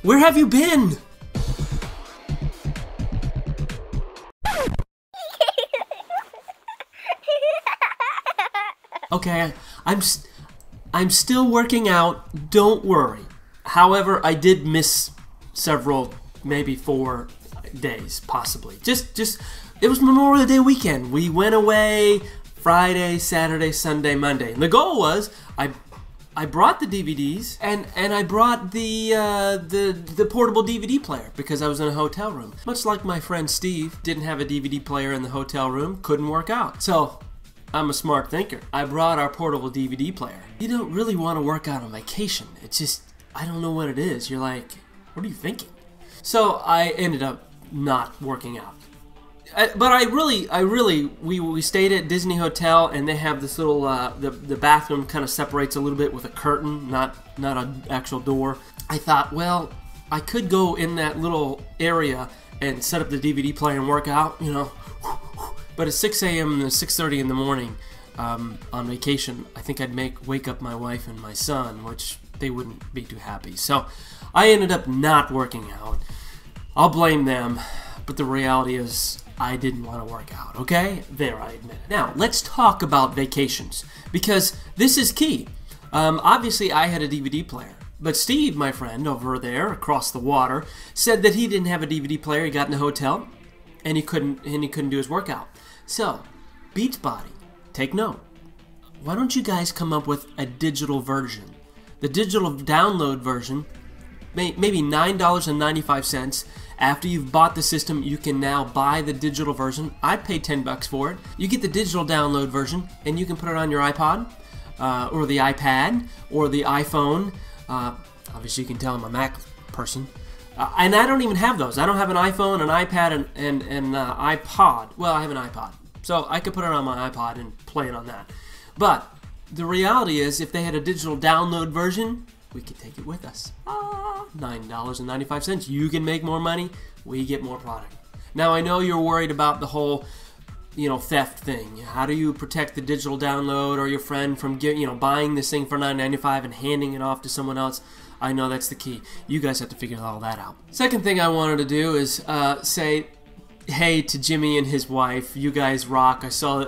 Where have you been? Okay, I'm still working out, don't worry. However, I did miss several, maybe 4 days, possibly. It was Memorial Day weekend. We went away Friday, Saturday, Sunday, Monday. And the goal was, I brought the DVDs and I brought the portable DVD player because I was in a hotel room. Much like my friend Steve didn't have a DVD player in the hotel room, couldn't work out. So I'm a smart thinker. I brought our portable DVD player. You don't really want to work out on vacation. It's just, I don't know what it is. You're like, what are you thinking? So I ended up not working out. But we stayed at Disney Hotel, and they have this little, the bathroom kind of separates a little bit with a curtain, not an actual door. I thought, well, I could go in that little area and set up the DVD player and work out, you know. But at 6 a.m. and 6:30 in the morning on vacation, I think I'd wake up my wife and my son, which they wouldn't be too happy. So I ended up not working out. I'll blame them, but the reality is I didn't want to work out, okay? There, I admit it. Now, let's talk about vacations, because this is key. Obviously, I had a DVD player, but Steve, my friend over there across the water, said that he didn't have a DVD player. He got in a hotel, and he couldn't do his workout. So, Beachbody, take note. Why don't you guys come up with a digital version? The digital download version, maybe $9.95. After you've bought the system, you can now buy the digital version. I'd pay $10 for it. You get the digital download version, and you can put it on your iPod, or the iPad, or the iPhone. Obviously, you can tell I'm a Mac person. And I don't even have those. I don't have an iPhone, an iPad, and iPod. Well, I have an iPod. So I could put it on my iPod and play it on that. But the reality is, if they had a digital download version, we could take it with us. $9.95. You can make more money. We get more product. Now, I know you're worried about the whole, theft thing. How do you protect the digital download or your friend from buying this thing for $9.95 and handing it off to someone else? I know that's the key. You guys have to figure all that out. Second thing I wanted to do is say hey to Jimmy and his wife. You guys rock. I saw,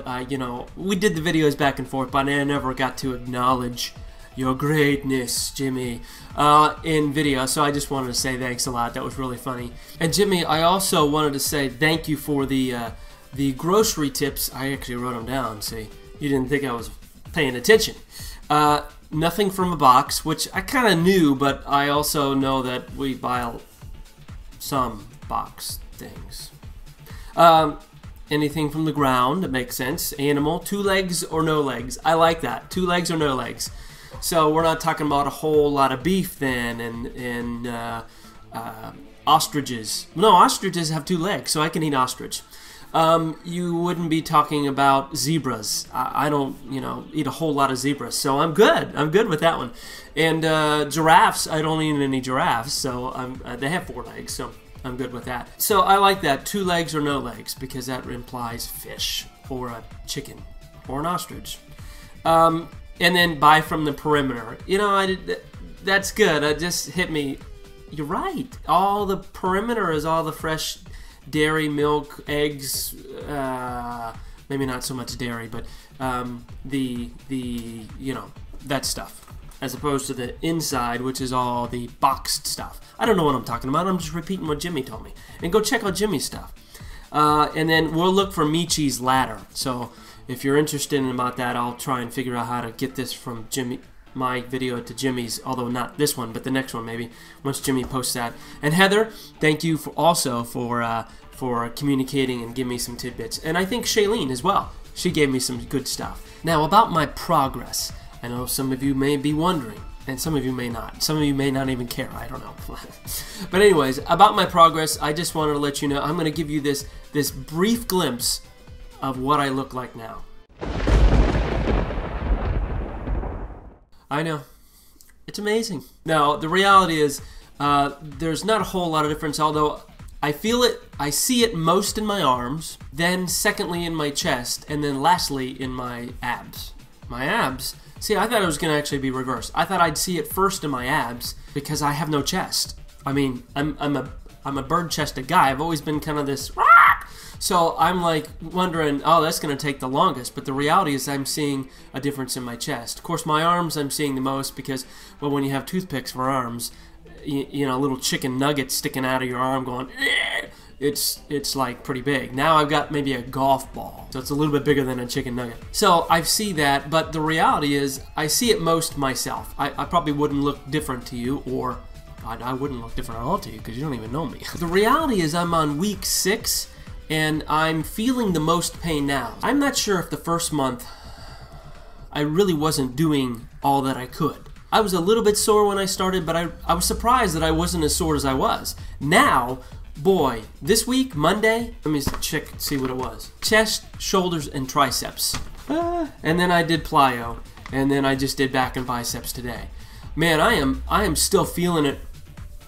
we did the videos back and forth, but I never got to acknowledge your greatness, Jimmy, in video. So I just wanted to say thanks a lot. That was really funny. And Jimmy, I also wanted to say thank you for the grocery tips. I actually wrote them down. See, you didn't think I was paying attention. Nothing from a box, which I kind of knew, but I also know that we buy some box things. Anything from the ground, that makes sense. Animal, 2 legs or no legs. I like that. 2 legs or no legs. So we're not talking about a whole lot of beef then, and ostriches. No, ostriches have 2 legs, so I can eat ostrich. You wouldn't be talking about zebras. I don't, eat a whole lot of zebras, so I'm good. I'm good with that one. And giraffes, I don't eat any giraffes, so they have 4 legs, so I'm good with that. So I like that, 2 legs or no legs, because that implies fish, or a chicken, or an ostrich. And then buy from the perimeter. That's good. It just hit me. You're right. All the perimeter is all the fresh dairy, milk, eggs, maybe not so much dairy, but that stuff, as opposed to the inside, which is all the boxed stuff. I don't know what I'm talking about. I'm just repeating what Jimmy told me. And go check out Jimmy's stuff. And then we'll look for Michi's ladder. So if you're interested in about that, I'll try and figure out how to get this from my video to Jimmy's, although not this one, but the next one maybe, once Jimmy posts that. And Heather, thank you for communicating and giving me some tidbits. And I think Shailene as well. She gave me some good stuff. Now, about my progress, I know some of you may be wondering, and some of you may not. Some of you may not even care, I don't know. But anyways, about my progress, I just wanted to let you know, I'm going to give you this brief glimpse of what I look like now. I know. It's amazing. Now, the reality is, there's not a whole lot of difference, although I feel it, I see it most in my arms, then secondly in my chest, and then lastly in my abs. My abs? See, I thought it was going to actually be reversed. I thought I'd see it first in my abs because I have no chest. I mean, I'm a bird-chested guy. I've always been kind of this. So I'm like wondering, oh, that's going to take the longest. But the reality is I'm seeing a difference in my chest. Of course, my arms I'm seeing the most because, well, when you have toothpicks for arms, you know, little chicken nuggets sticking out of your arm going, it's like pretty big. Now I've got maybe a golf ball. So it's a little bit bigger than a chicken nugget. So I see that, but the reality is I see it most myself. I probably wouldn't look different to you, or I wouldn't look different at all to you because you don't even know me. The reality is I'm on week 6. And I'm feeling the most pain now. I'm not sure if the first month I really wasn't doing all that I could. I was a little bit sore when I started, but I was surprised that I wasn't as sore as I was. Now, boy, this week, Monday, let me check, see what it was. Chest, shoulders, and triceps. And then I did plyo, and then I just did back and biceps today. Man, I am still feeling it.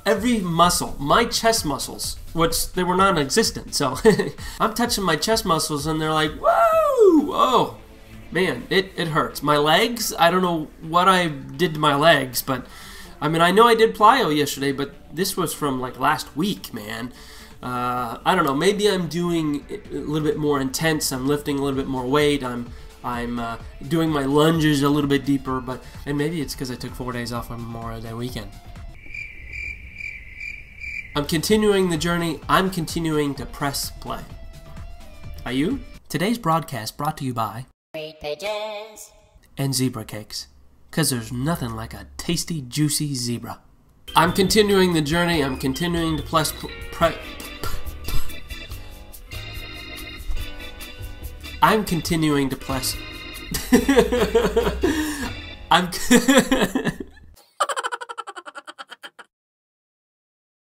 Every muscle, my chest muscles, which they were non-existent, so I'm touching my chest muscles and they're like, whoa, oh, man, it hurts. My legs, I don't know what I did to my legs, but I mean, I know I did plyo yesterday, but this was from like last week, man. I don't know, maybe I'm doing it a little bit more intense, I'm lifting a little bit more weight, I'm doing my lunges a little bit deeper, and maybe it's because I took 4 days off on Memorial Day weekend. I'm continuing the journey. I'm continuing to press play. Are you? Today's broadcast brought to you by Great Pages and zebra cakes. Because there's nothing like a tasty, juicy zebra. I'm continuing the journey. I'm continuing to I'm continuing to press.